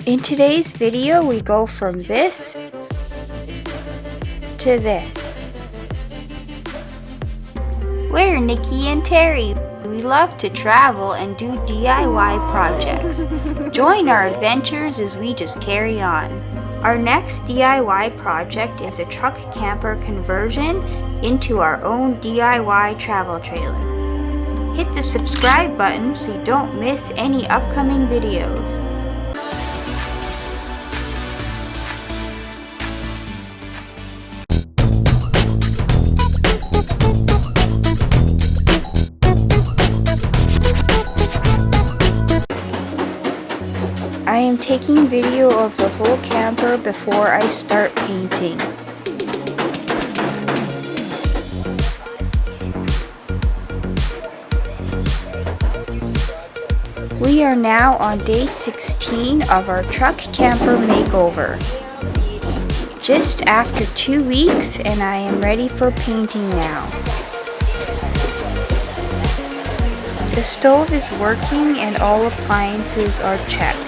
In today's video, we go from this to this. We're Nikki and Terry. We love to travel and do DIY projects. Join our adventures as we just carry on. Our next DIY project is a truck camper conversion into our own DIY travel trailer. Hit the subscribe button so you don't miss any upcoming videos. I am taking video of the whole camper before I start painting. We are now on day 16 of our truck camper makeover. Just after 2 weeks and I am ready for painting now. The stove is working and all appliances are checked.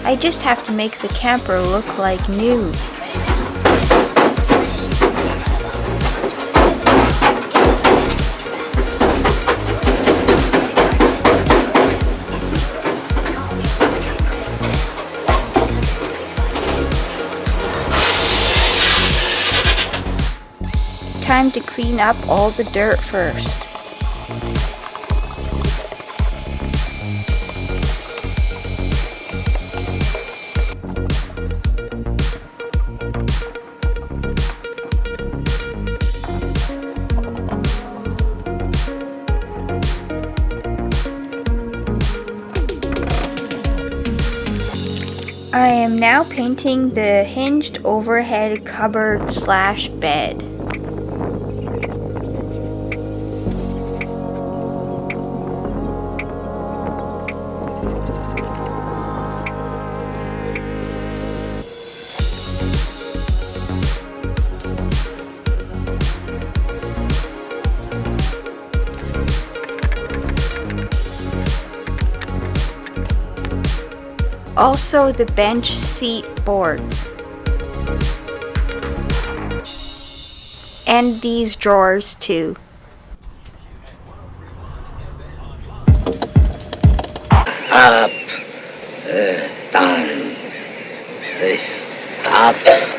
I just have to make the camper look like new. Time to clean up all the dirt first. I am now painting the hinged overhead cupboard / bed. Also the bench seat boards. And these drawers too. Up, down, this, up.